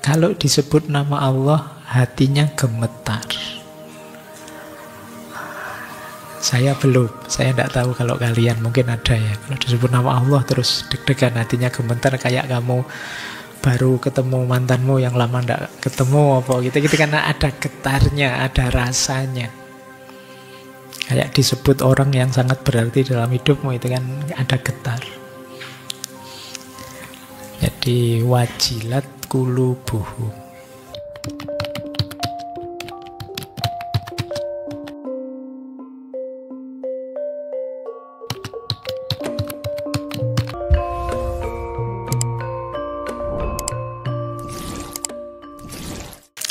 Kalau disebut nama Allah, hatinya gemetar. Saya belum, saya tidak tahu kalau kalian mungkin ada ya. Kalau disebut nama Allah terus deg-degan, hatinya gemetar, kayak kamu baru ketemu mantanmu yang lama tidak ketemu apa gitu, karena ada getarnya, ada rasanya. Kayak disebut orang yang sangat berarti dalam hidupmu itu kan ada getar. Jadi wajilat qulubuhum.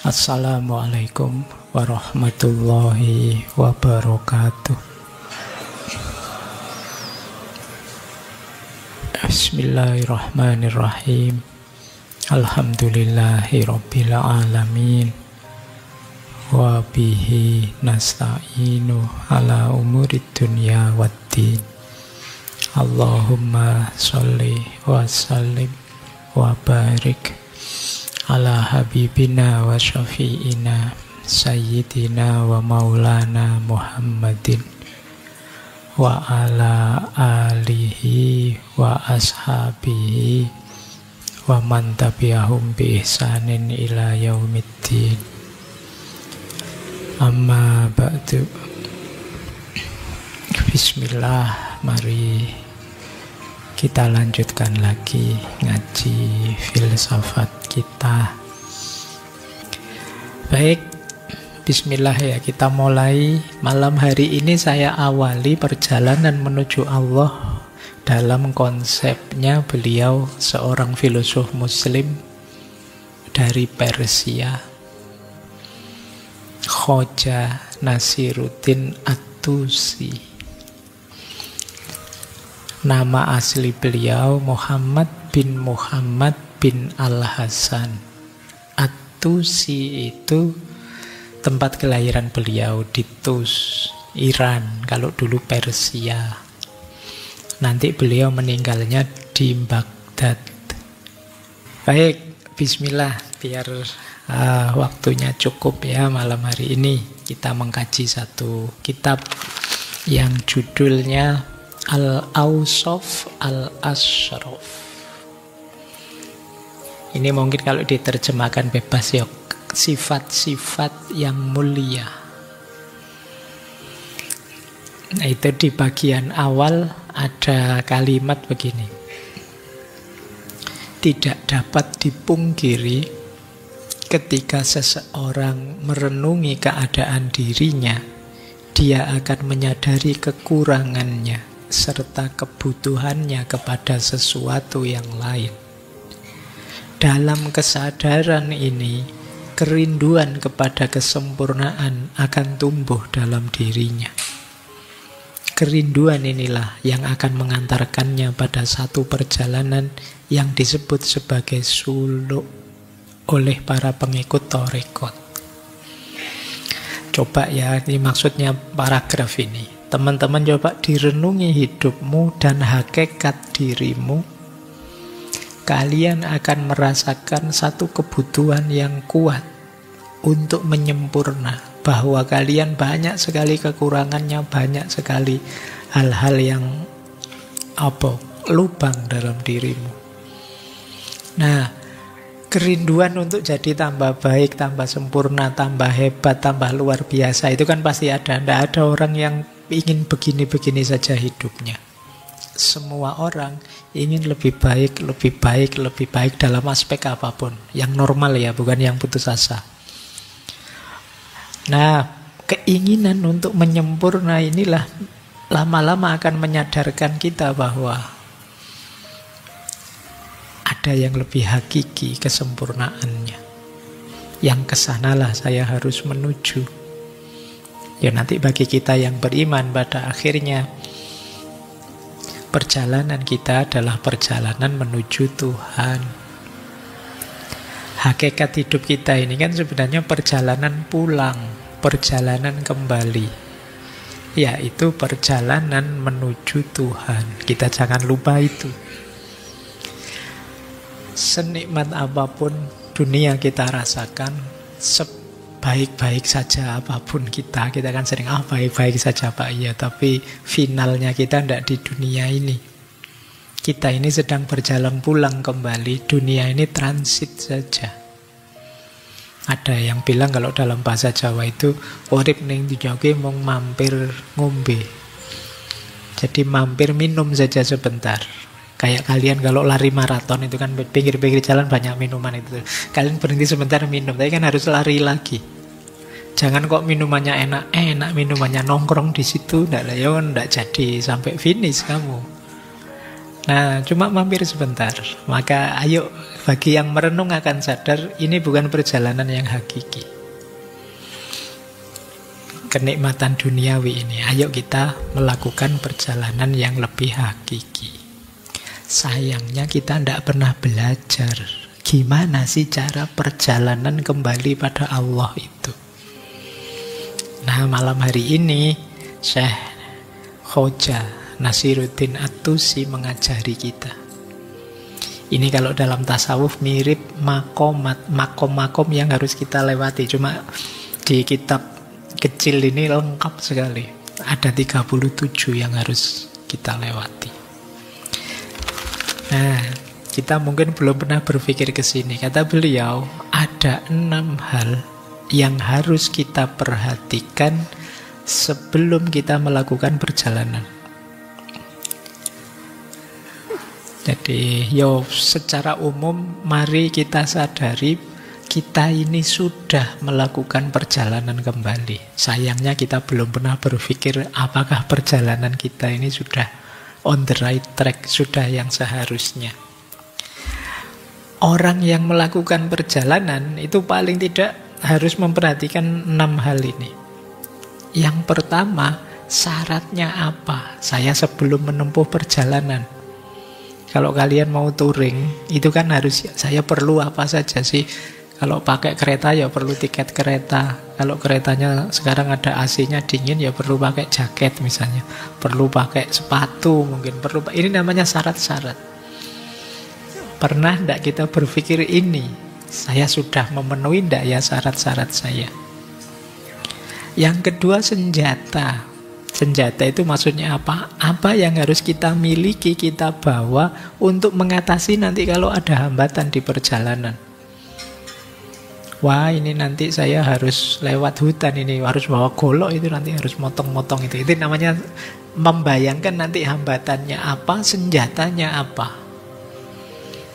Assalamualaikum warahmatullahi wabarakatuh. Bismillahirrahmanirrahim. Alhamdulillahi rabbil alamin. Wa bihi nasta'inu ala umurid dunya waddin. Allahumma sholli wa sallim wa barik ala habibina wa syafi'ina sayyidina wa maulana Muhammadin wa ala alihi wa ashabihi wa man tabi'ahum bi ihsanin ila yaumiddin. Amma ba'du. Bismillah, mari kita lanjutkan lagi ngaji filsafat kita. Baik, bismillah ya, kita mulai. Malam hari ini saya awali perjalanan menuju Allah dalam konsepnya beliau seorang filosof muslim dari Persia, Khoja Nasiruddin At-Tusi. Nama asli beliau Muhammad bin Muhammad bin Al-Hasan. At-Tusi itu tempat kelahiran beliau di Tus, Iran, kalau dulu Persia. Nanti beliau meninggalnya di Baghdad. Baik, bismillah, biar waktunya cukup ya malam hari ini. Kita mengkaji satu kitab yang judulnya Al-Awsaf Al-Ashraf. Ini mungkin kalau diterjemahkan bebas ya, sifat-sifat yang mulia. Nah, itu di bagian awal ada kalimat begini: tidak dapat dipungkiri ketika seseorang merenungi keadaan dirinya, dia akan menyadari kekurangannya serta kebutuhannya kepada sesuatu yang lain. Dalam kesadaran ini, kerinduan kepada kesempurnaan akan tumbuh dalam dirinya. Kerinduan inilah yang akan mengantarkannya pada satu perjalanan yang disebut sebagai suluk oleh para pengikut tarekat. Coba ya, ini maksudnya paragraf ini. Teman-teman coba direnungi hidupmu dan hakikat dirimu. Kalian akan merasakan satu kebutuhan yang kuat untuk menyempurna, bahwa kalian banyak sekali kekurangannya, banyak sekali hal-hal yang lubang dalam dirimu. Nah, kerinduan untuk jadi tambah baik, tambah sempurna, tambah hebat, tambah luar biasa, itu kan pasti ada. Tidak ada orang yang ingin begini-begini saja hidupnya. Semua orang ingin lebih baik, lebih baik, lebih baik dalam aspek apapun. Yang normal ya, bukan yang putus asa. Nah, keinginan untuk menyempurna inilah lama-lama akan menyadarkan kita bahwa ada yang lebih hakiki kesempurnaannya. Yang kesanalah saya harus menuju. Ya, nanti bagi kita yang beriman, pada akhirnya perjalanan kita adalah perjalanan menuju Tuhan. Hakikat hidup kita ini kan sebenarnya perjalanan pulang, perjalanan kembali, yaitu perjalanan menuju Tuhan. Kita jangan lupa itu. Senikmat apapun dunia kita rasakan, sebaik-baik saja apapun kita kan sering, baik-baik saja Pak, iya, tapi finalnya kita tidak di dunia ini. Kita ini sedang berjalan pulang kembali, dunia ini transit saja. Ada yang bilang kalau dalam bahasa Jawa itu, urip ning dijoge mung mampir ngombe. Jadi mampir minum saja sebentar. Kayak kalian kalau lari maraton itu kan pinggir-pinggir jalan banyak minuman itu. Kalian berhenti sebentar minum, tapi kan harus lari lagi. Jangan kok minumannya enak minumannya nongkrong di situ, ndak jadi sampai finish kamu. Nah, cuma mampir sebentar. Maka ayo, bagi yang merenung akan sadar, ini bukan perjalanan yang hakiki. Kenikmatan duniawi ini, ayo kita melakukan perjalanan yang lebih hakiki. Sayangnya kita tidak pernah belajar gimana sih cara perjalanan kembali pada Allah itu. Nah, malam hari ini Syekh Khoja Nasiruddin At-Tusi mengajari kita. Ini kalau dalam tasawuf mirip makom-makom yang harus kita lewati. Cuma di kitab kecil ini lengkap sekali. Ada 37 yang harus kita lewati. Nah, kita mungkin belum pernah berpikir ke sini. Kata beliau, ada 6 hal yang harus kita perhatikan sebelum kita melakukan perjalanan. Jadi, secara umum mari kita sadari kita ini sudah melakukan perjalanan kembali. Sayangnya kita belum pernah berpikir apakah perjalanan kita ini sudah on the right track, sudah yang seharusnya. Orang yang melakukan perjalanan itu paling tidak harus memperhatikan 6 hal ini. Yang pertama, syaratnya apa? Saya sebelum menempuh perjalanan. Kalau kalian mau touring, itu kan harus, saya perlu apa saja sih? Kalau pakai kereta ya perlu tiket kereta. Kalau keretanya sekarang ada AC-nya dingin ya perlu pakai jaket misalnya. Perlu pakai sepatu mungkin. Ini namanya syarat-syarat. Pernah tidak kita berpikir ini? Saya sudah memenuhi tidak ya syarat-syarat saya? Yang kedua, senjata. Senjata itu maksudnya apa? Apa yang harus kita miliki, kita bawa untuk mengatasi nanti kalau ada hambatan di perjalanan. Wah, ini nanti saya harus lewat hutan ini, harus bawa golok itu, nanti harus motong-motong itu. Itu namanya membayangkan nanti hambatannya apa, senjatanya apa.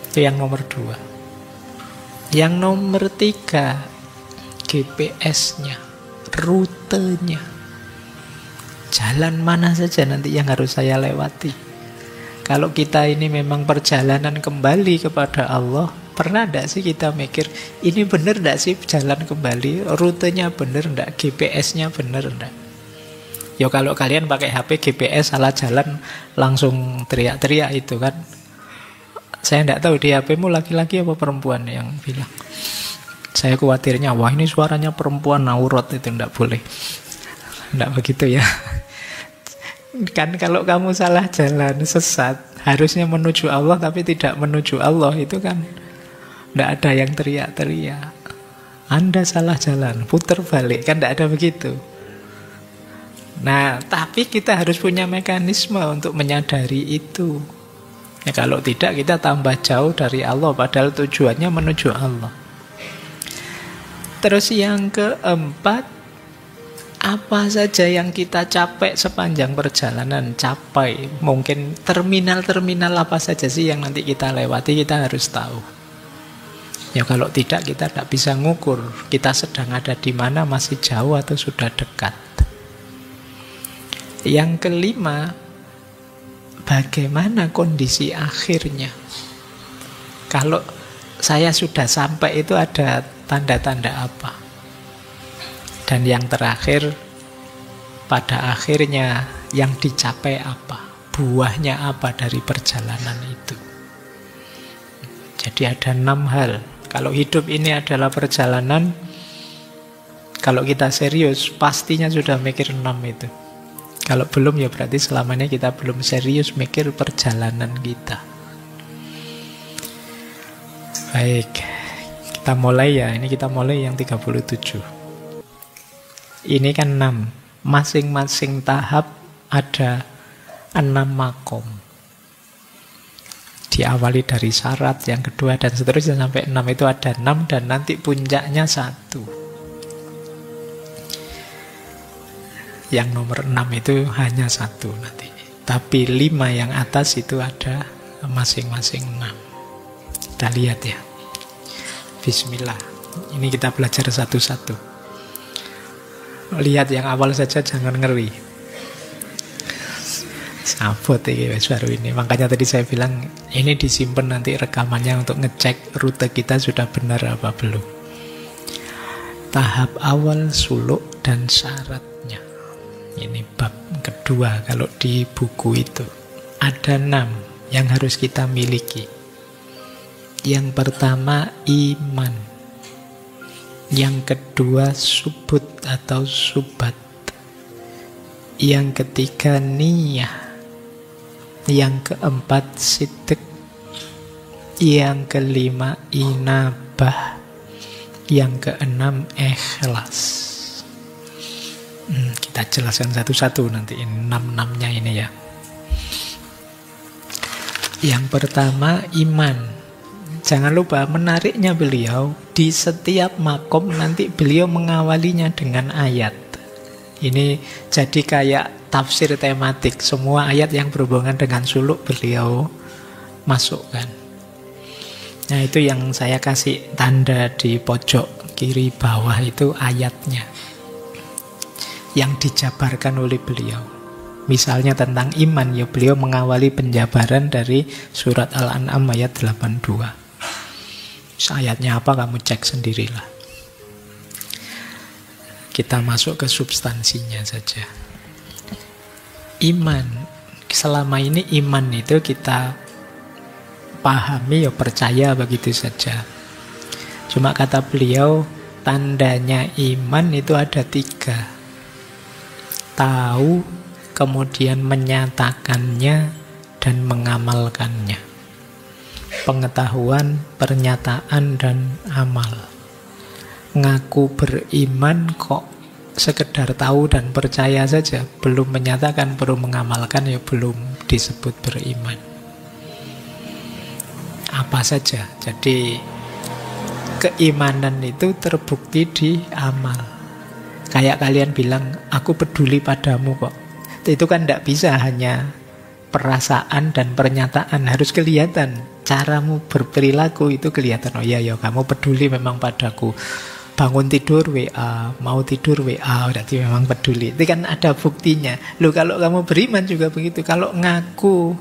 Itu yang nomor 2. Yang nomor 3, GPS-nya, rutenya. Jalan mana saja nanti yang harus saya lewati. Kalau kita ini memang perjalanan kembali kepada Allah, pernah enggak sih kita mikir, ini benar enggak sih jalan kembali, rutenya benar enggak, GPS-nya benar enggak? Ya kalau kalian pakai HP GPS salah jalan langsung teriak-teriak itu kan. Saya enggak tahu di HP-mu laki-laki apa perempuan yang bilang. Saya khawatirnya, wah ini suaranya perempuan aurat, itu enggak boleh. Enggak begitu ya. Kan kalau kamu salah jalan, sesat, harusnya menuju Allah tapi tidak menuju Allah, itu kan tidak ada yang teriak-teriak. Anda salah jalan, putar balik, kan tidak ada begitu. Nah, tapi kita harus punya mekanisme untuk menyadari itu. Ya, kalau tidak kita tambah jauh dari Allah, padahal tujuannya menuju Allah. Terus yang keempat, apa saja yang kita capek sepanjang perjalanan, capai. Mungkin terminal-terminal apa saja sih yang nanti kita lewati, kita harus tahu. Ya kalau tidak kita tidak bisa ngukur kita sedang ada di mana, masih jauh atau sudah dekat. Yang kelima, bagaimana kondisi akhirnya. Kalau saya sudah sampai itu ada tanda-tanda apa. Dan yang terakhir, pada akhirnya yang dicapai apa, buahnya apa dari perjalanan itu. Jadi ada 6 hal. Kalau hidup ini adalah perjalanan, kalau kita serius, pastinya sudah mikir 6 itu. Kalau belum ya berarti selama ini kita belum serius mikir perjalanan kita. Baik, Kita mulai ya, ini kita mulai yang 37. Ini kan 6. Masing-masing tahap ada 6 makom. Diawali dari syarat, yang kedua, dan seterusnya sampai 6 itu ada 6, dan nanti puncaknya 1. Yang nomor 6 itu hanya 1 nanti. Tapi 5 yang atas itu ada masing-masing 6. Kita lihat ya. Bismillah. Ini kita belajar satu-satu. Lihat yang awal saja, jangan ngeri. Sabot ini baru ini. Makanya tadi saya bilang ini disimpan nanti rekamannya untuk ngecek rute kita sudah benar apa belum. Tahap awal suluk dan syaratnya. Ini bab kedua kalau di buku itu. Ada 6 yang harus kita miliki. Yang pertama iman. Yang kedua subut atau subat. Yang ketiga niyah. Yang keempat sidq. Yang kelima inabah. Yang keenam ikhlas. Kita jelaskan satu-satu nanti 6-6-nya ini ya. Yang pertama iman. Jangan lupa menariknya beliau di setiap makom nanti beliau mengawalinya dengan ayat. Ini jadi kayak tafsir tematik. Semua ayat yang berhubungan dengan suluk beliau masukkan. Nah itu yang saya kasih tanda di pojok kiri bawah itu ayatnya. Yang dijabarkan oleh beliau. Misalnya tentang iman, ya beliau mengawali penjabaran dari surat Al-An'am ayat 82. Ayatnya apa kamu cek sendirilah. Kita masuk ke substansinya saja. Iman. Selama ini iman itu kita pahami ya percaya begitu saja. Cuma kata beliau tandanya iman itu ada 3. Tahu, kemudian menyatakannya dan mengamalkannya. Pengetahuan, pernyataan, dan amal. Ngaku beriman kok sekedar tahu dan percaya saja, belum menyatakan, belum mengamalkan, ya belum disebut beriman. Apa saja. Jadi keimanan itu terbukti di amal. Kayak kalian bilang, aku peduli padamu kok. Itu kan tidak bisa hanya perasaan dan pernyataan, harus kelihatan. Caramu berperilaku itu kelihatan. Oh iya, ya kamu peduli memang padaku. Bangun tidur WA, mau tidur WA, berarti memang peduli. Itu kan ada buktinya. Loh kalau kamu beriman juga begitu. Kalau ngaku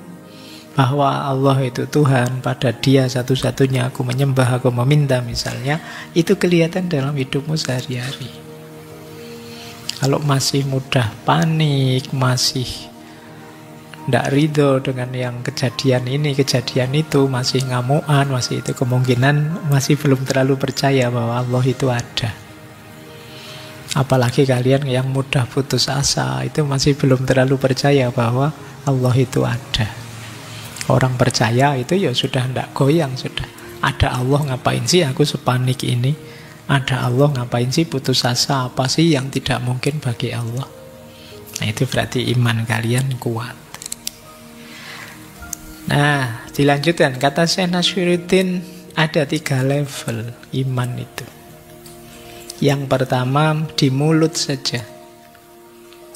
bahwa Allah itu Tuhan, pada Dia satu-satunya aku menyembah, aku meminta misalnya, itu kelihatan dalam hidupmu sehari-hari. Kalau masih mudah panik, masih tidak ridho dengan yang kejadian ini, kejadian itu, masih ngamuan, masih itu, kemungkinan masih belum terlalu percaya bahwa Allah itu ada. Apalagi kalian yang mudah putus asa, itu masih belum terlalu percaya bahwa Allah itu ada. Orang percaya itu ya sudah tidak goyang, sudah. Ada Allah, ngapain sih aku sepanik ini? Ada Allah, ngapain sih putus asa? Apa sih yang tidak mungkin bagi Allah? Nah itu berarti iman kalian kuat. Nah, dilanjutkan. Kata Syekh Nasyruddin, ada 3 level iman itu. Yang pertama, di mulut saja.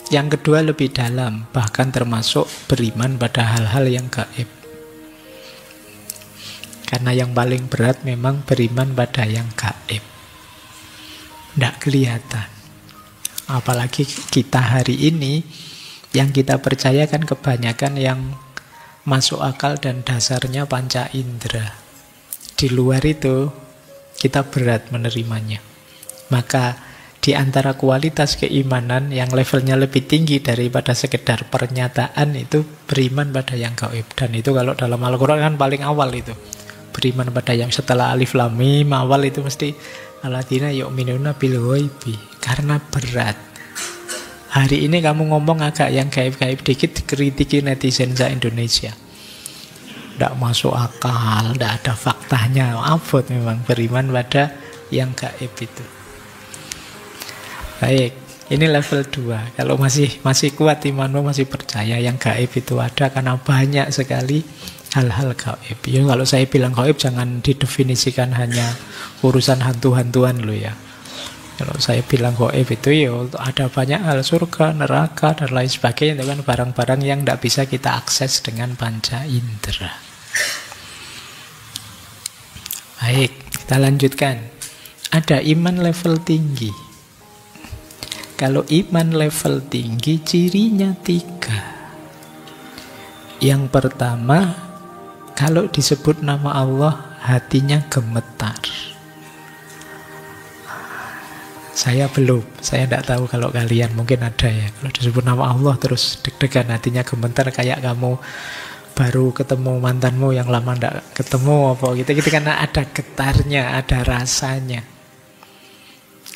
Yang kedua, lebih dalam. Bahkan termasuk beriman pada hal-hal yang gaib. Karena yang paling berat memang beriman pada yang gaib. Tidak kelihatan. Apalagi kita hari ini, yang kita percayakan kebanyakan yang masuk akal dan dasarnya panca indera. Di luar itu kita berat menerimanya. Maka di antara kualitas keimanan yang levelnya lebih tinggi daripada sekedar pernyataan itu beriman pada yang gaib. Dan itu kalau dalam Al-Quran kan paling awal itu. Beriman pada yang setelah alif lam mim awal itu mesti alladzina yu'minuna bil ghaibi. Karena berat. Hari ini kamu ngomong agak yang gaib-gaib dikit, dikritiki netizen se-Indonesia. tidak masuk akal, tidak ada faktanya. Abot memang beriman pada yang gaib itu. Baik, ini level 2. Kalau masih kuat imanmu, masih percaya yang gaib itu ada, karena banyak sekali hal-hal gaib. Ya, kalau saya bilang gaib jangan didefinisikan hanya urusan hantu-hantuan loh ya. Kalau saya bilang gaib itu ya ada banyak hal, surga, neraka dan lain sebagainya. Itu kan barang-barang yang tidak bisa kita akses dengan panca indera. Baik, kita lanjutkan. Ada iman level tinggi. Kalau iman level tinggi, cirinya 3. Yang pertama, kalau disebut nama Allah, hatinya gemetar. Saya tidak tahu kalau kalian, mungkin ada ya. Kalau disebut nama Allah terus deg-degan, hatinya gemetar, kayak kamu baru ketemu mantanmu yang lama tidak ketemu apa gitu, karena ada getarnya, ada rasanya.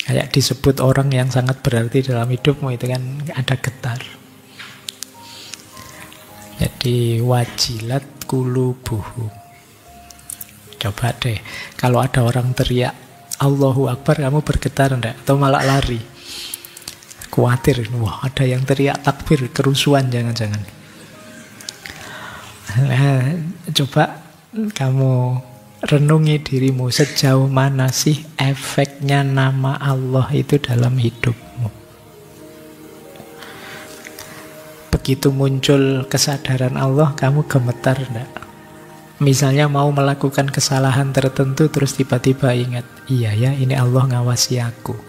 Kayak disebut orang yang sangat berarti dalam hidupmu, itu kan ada getar. Jadi wajilat qulubuhum. Coba deh, kalau ada orang teriak Allahu Akbar, kamu bergetar enggak? Atau malah lari? Khawatir, wah ada yang teriak takbir, kerusuhan jangan-jangan. Nah, coba kamu renungi dirimu, sejauh mana sih efeknya nama Allah itu dalam hidupmu. Begitu muncul kesadaran Allah, kamu gemetar enggak? Misalnya mau melakukan kesalahan tertentu, terus tiba-tiba ingat, iya ya, ini Allah ngawasi aku.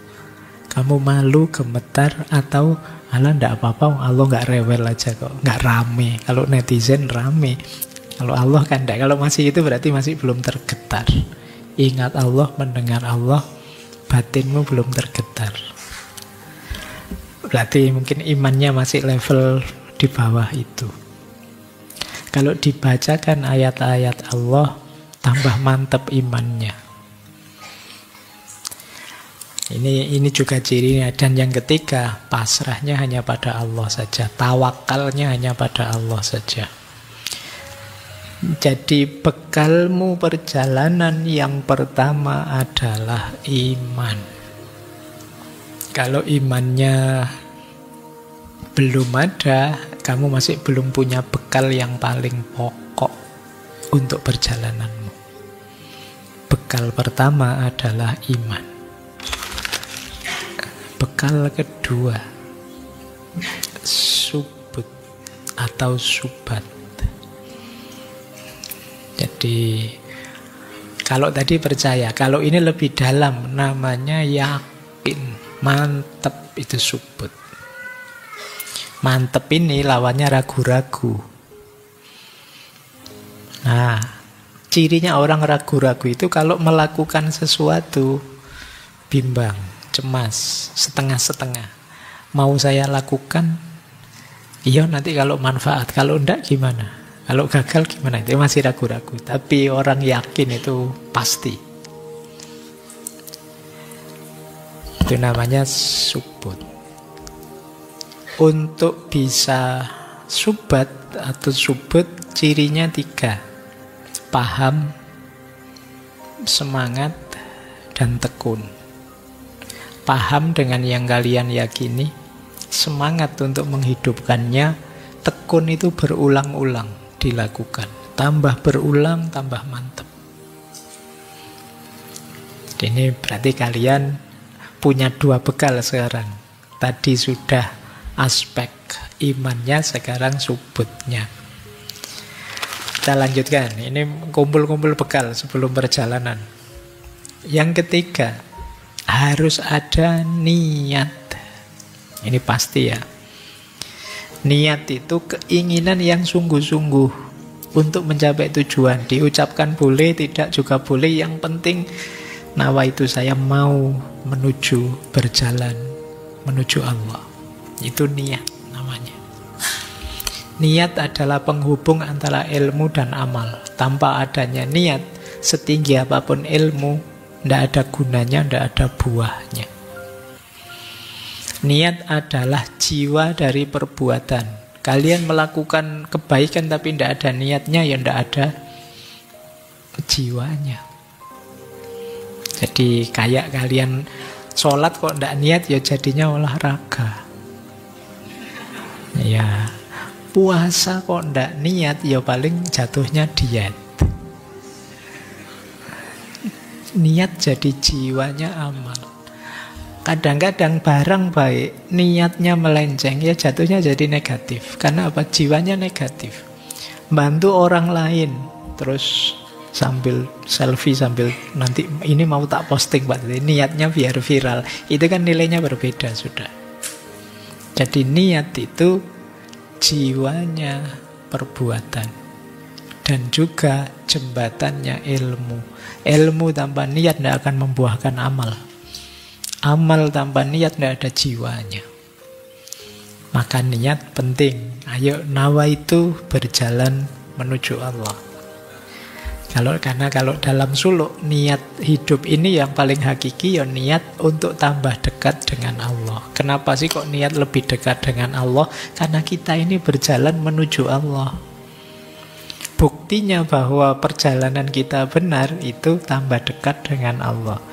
Kamu malu, gemetar, atau alah enggak apa-apa, Allah enggak rewel aja kok, enggak rame. Kalau netizen rame, kalau Allah kan enggak. Kalau masih itu berarti masih belum tergetar. Ingat Allah, mendengar Allah, batinmu belum tergetar. Berarti mungkin imannya masih level di bawah itu. Kalau dibacakan ayat-ayat Allah, tambah mantap imannya. Ini juga cirinya. Dan yang ketiga, pasrahnya hanya pada Allah saja, tawakalnya hanya pada Allah saja. Jadi bekalmu perjalanan yang pertama adalah iman. Kalau imannya belum ada, kamu masih belum punya bekal yang paling pokok untuk perjalananmu. Bekal pertama adalah iman. Bekal kedua, subut atau subat. Jadi kalau tadi percaya, kalau ini lebih dalam, namanya yakin, mantep, itu subut. Mantep ini lawannya ragu-ragu. Nah, cirinya orang ragu-ragu itu kalau melakukan sesuatu bimbang, cemas, setengah-setengah. Mau saya lakukan? Iya, nanti kalau manfaat, kalau enggak gimana? Kalau gagal gimana? Itu masih ragu-ragu. Tapi orang yakin itu pasti. Itu namanya subut. Untuk bisa subat atau subut, cirinya 3. Paham, semangat, dan tekun. Paham dengan yang kalian yakini, semangat untuk menghidupkannya, tekun itu berulang-ulang dilakukan. Tambah berulang, tambah mantap. Ini berarti kalian punya 2 bekal sekarang. Tadi sudah aspek imannya, sekarang subutnya. Kita lanjutkan. Ini kumpul-kumpul bekal sebelum perjalanan. Yang ketiga, harus ada niat. Ini pasti ya. Niat itu keinginan yang sungguh-sungguh untuk mencapai tujuan. Diucapkan boleh, tidak juga boleh. Yang penting nawa itu saya mau menuju, berjalan menuju Allah. Itu niat namanya. Niat adalah penghubung antara ilmu dan amal. Tanpa adanya niat, setinggi apapun ilmu, tidak ada gunanya, tidak ada buahnya. Niat adalah jiwa dari perbuatan. Kalian melakukan kebaikan tapi tidak ada niatnya, ya tidak ada jiwanya. Jadi kayak kalian sholat kok ndak niat, ya jadinya olahraga. Ya, puasa kok ndak niat, ya paling jatuhnya diet. Niat jadi jiwanya amal. Kadang-kadang barang baik, niatnya melenceng, ya jatuhnya jadi negatif. Karena apa? Jiwanya negatif. Bantu orang lain, terus sambil selfie, sambil nanti ini mau tak posting Pak, niatnya biar viral. Itu kan nilainya berbeda sudah. Jadi niat itu jiwanya perbuatan, dan juga jembatannya ilmu. Ilmu tanpa niat tidak akan membuahkan amal. Amal tanpa niat tidak ada jiwanya. Maka niat penting. Ayo nawa itu berjalan menuju Allah. Karena kalau dalam suluk, niat hidup ini yang paling hakiki, ya niat untuk tambah dekat dengan Allah. Kenapa sih kok niat lebih dekat dengan Allah? Karena kita ini berjalan menuju Allah. Buktinya bahwa perjalanan kita benar itu tambah dekat dengan Allah.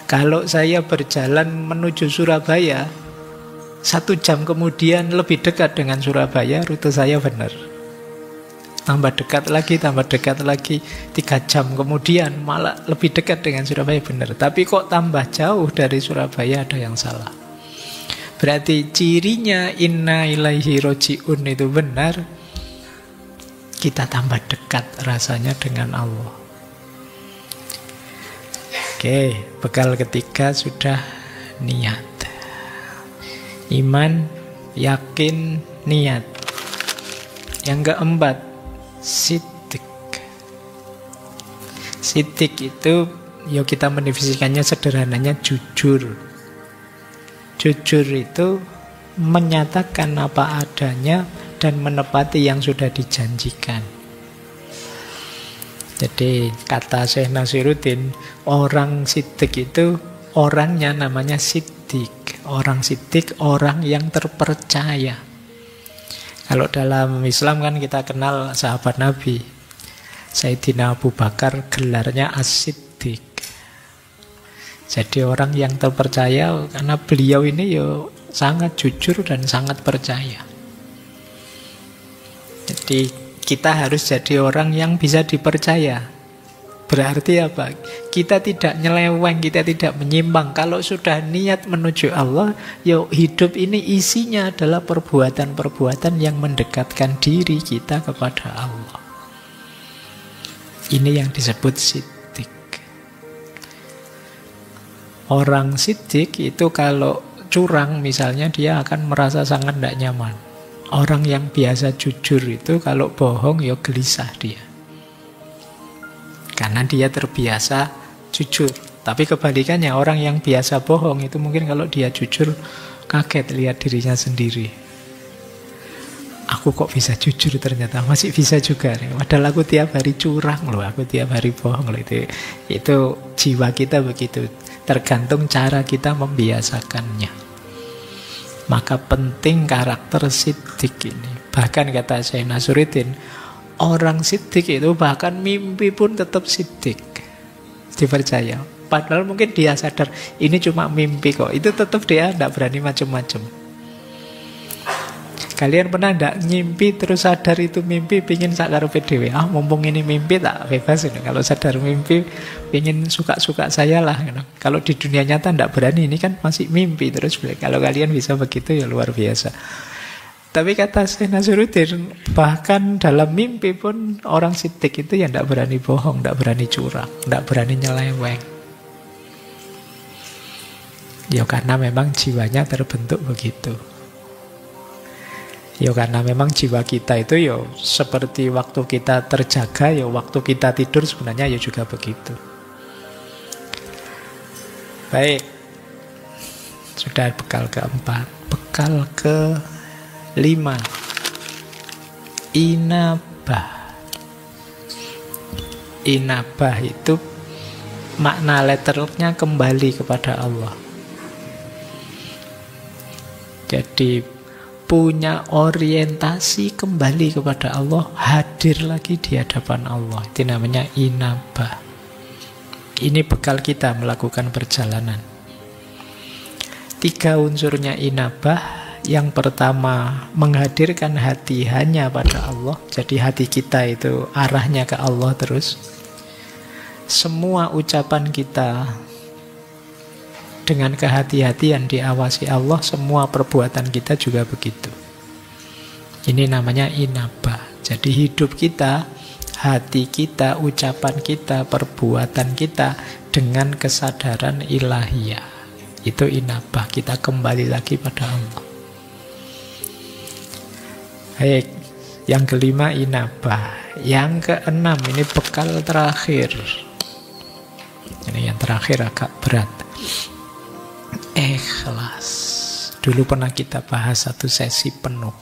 Kalau saya berjalan menuju Surabaya, 1 jam kemudian lebih dekat dengan Surabaya, rute saya benar. Tambah dekat lagi, 3 jam kemudian malah lebih dekat dengan Surabaya, benar. Tapi kok tambah jauh dari Surabaya, ada yang salah. Berarti cirinya inna ilaihi roji'un itu benar, kita tambah dekat rasanya dengan Allah. Oke, bekal ketiga sudah niat. Iman, yakin, niat. Yang keempat, sidik. Sidik itu, ya kita mendefinisikannya sederhananya jujur. Jujur itu menyatakan apa adanya dan menepati yang sudah dijanjikan. Jadi kata Syekh Nasiruddin, orang sidik itu orangnya namanya sidik. Orang sidik, orang yang terpercaya. Kalau dalam Islam kan kita kenal sahabat Nabi, Sayyidina Abu Bakar, gelarnya As-Siddiq. Jadi orang yang terpercaya, karena beliau ini yo sangat jujur dan sangat percaya. Jadi kita harus jadi orang yang bisa dipercaya. Berarti apa? Kita tidak nyeleweng, kita tidak menyimpang. Kalau sudah niat menuju Allah, ya hidup ini isinya adalah perbuatan-perbuatan yang mendekatkan diri kita kepada Allah. Ini yang disebut siddiq. Orang siddiq itu kalau curang misalnya, dia akan merasa sangat tidak nyaman. Orang yang biasa jujur itu kalau bohong ya gelisah dia. Karena dia terbiasa jujur. Tapi kebalikannya, orang yang biasa bohong itu mungkin kalau dia jujur kaget lihat dirinya sendiri. Aku kok bisa jujur, ternyata masih bisa juga. Padahal aku tiap hari curang loh, aku tiap hari bohong loh. Itu jiwa kita begitu. Tergantung cara kita membiasakannya. Maka penting karakter siddiq ini. Bahkan kata Syekh Nasiruddin, orang siddiq itu bahkan mimpi pun tetap siddiq, dipercaya. Padahal mungkin dia sadar ini cuma mimpi kok. Itu tetap dia tidak berani macam-macam. Kalian pernah tidak ngimpi terus sadar itu mimpi, pingin sakarepe dhewe. Mumpung ini mimpi tak bebas ini. Kalau sadar mimpi, pingin suka-suka saya lah. Kalau di dunia nyata tidak berani, ini kan masih mimpi terus. Kalau kalian bisa begitu ya luar biasa. Tapi kata Syekh Nasiruddin, bahkan dalam mimpi pun orang siddiq itu ya tidak berani bohong, tidak berani curang, tidak berani nyeleweng. Ya karena memang jiwanya terbentuk begitu. Ya karena memang jiwa kita itu ya seperti waktu kita terjaga, ya waktu kita tidur sebenarnya ya juga begitu. Baik, sudah bekal keempat. Bekal kelima, inabah. Inabah itu makna letternya kembali kepada Allah. Jadi punya orientasi kembali kepada Allah, hadir lagi di hadapan Allah. Itu namanya inabah. Ini bekal kita melakukan perjalanan. 3 unsurnya inabah. Yang pertama, menghadirkan hati hanya pada Allah. Jadi hati kita itu arahnya ke Allah terus. Semua ucapan kita dengan kehati-hatian diawasi Allah, semua perbuatan kita juga begitu. Ini namanya inabah. Jadi hidup kita, hati kita, ucapan kita, perbuatan kita dengan kesadaran ilahiyah. Itu inabah, kita kembali lagi pada Allah. Baik, yang kelima inabah. Yang keenam, ini bekal terakhir. Ini yang terakhir agak berat. Ikhlas. Dulu pernah kita bahas satu sesi penuh.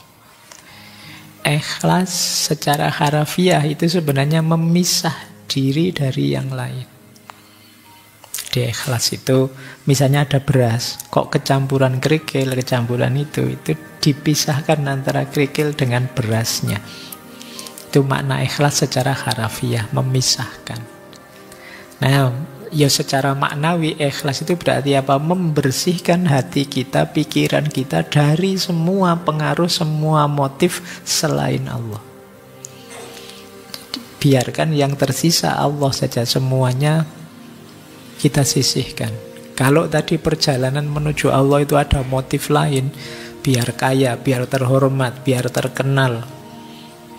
Ikhlas secara harafiah itu sebenarnya memisah diri dari yang lain. Di ikhlas itu misalnya ada beras, kok kecampuran kerikil, kecampuran itu dipisahkan antara kerikil dengan berasnya. Itu makna ikhlas secara harafiah, memisahkan. Nah, ya secara maknawi ikhlas itu berarti apa? Membersihkan hati kita, pikiran kita dari semua pengaruh, semua motif selain Allah. Biarkan yang tersisa Allah saja, semuanya kita sisihkan. Kalau tadi perjalanan menuju Allah itu ada motif lain, biar kaya, biar terhormat, biar terkenal.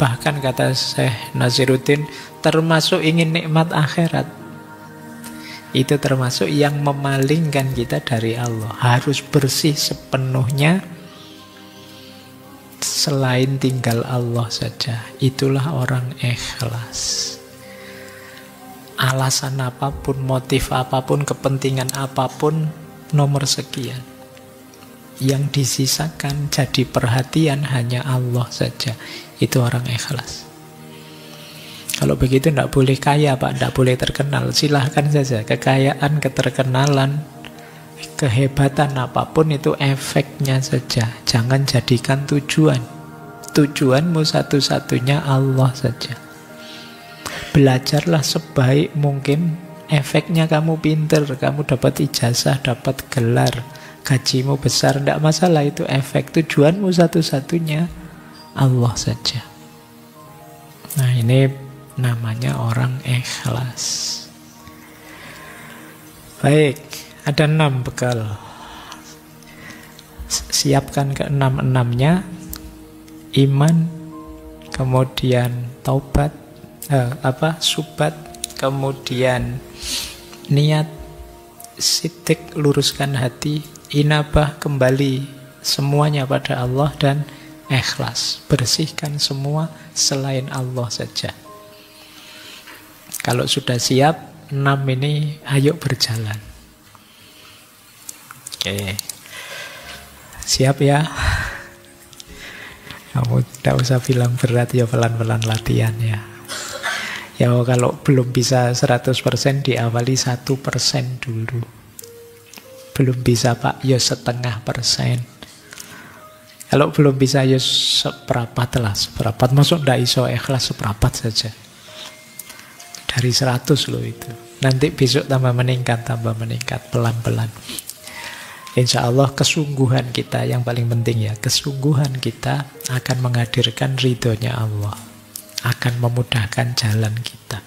Bahkan kata Syekh Naziruddin, termasuk ingin nikmat akhirat. Itu termasuk yang memalingkan kita dari Allah. Harus bersih sepenuhnya, selain tinggal Allah saja. Itulah orang ikhlas. Alasan apapun, motif apapun, kepentingan apapun, nomor sekian. Yang disisakan jadi perhatian hanya Allah saja. Itu orang ikhlas. Kalau begitu tidak boleh kaya Pak, tidak boleh terkenal. Silahkan saja, kekayaan, keterkenalan, kehebatan apapun itu efeknya saja. Jangan jadikan tujuan. Tujuanmu satu-satunya Allah saja. Belajarlah sebaik mungkin. Efeknya kamu pinter, kamu dapat ijazah, dapat gelar, gajimu besar, tidak masalah, itu efek. Tujuanmu satu-satunya Allah saja. Nah, ini namanya orang ikhlas. Baik, ada 6 bekal. Siapkan ke-6-6-nya. Iman, kemudian taubat, subat, kemudian niat, sidik, luruskan hati, inabah, kembali semuanya pada Allah, dan ikhlas, bersihkan semua selain Allah saja. Kalau sudah siap 6 ini, ayo berjalan. Oke, siap ya? Kamu tidak usah bilang berat, ya pelan-pelan latihan ya. Ya kalau belum bisa 100% diawali 1% dulu. Belum bisa Pak, ya 0,5%. Kalau belum bisa ya seperapat lah. Seperapat, masuk tidak iso ikhlas seperapat saja. Dari 100 loh itu. Nanti besok tambah meningkat, pelan-pelan. Insya Allah kesungguhan kita yang paling penting ya. Kesungguhan kita akan menghadirkan ridhonya Allah. Akan memudahkan jalan kita.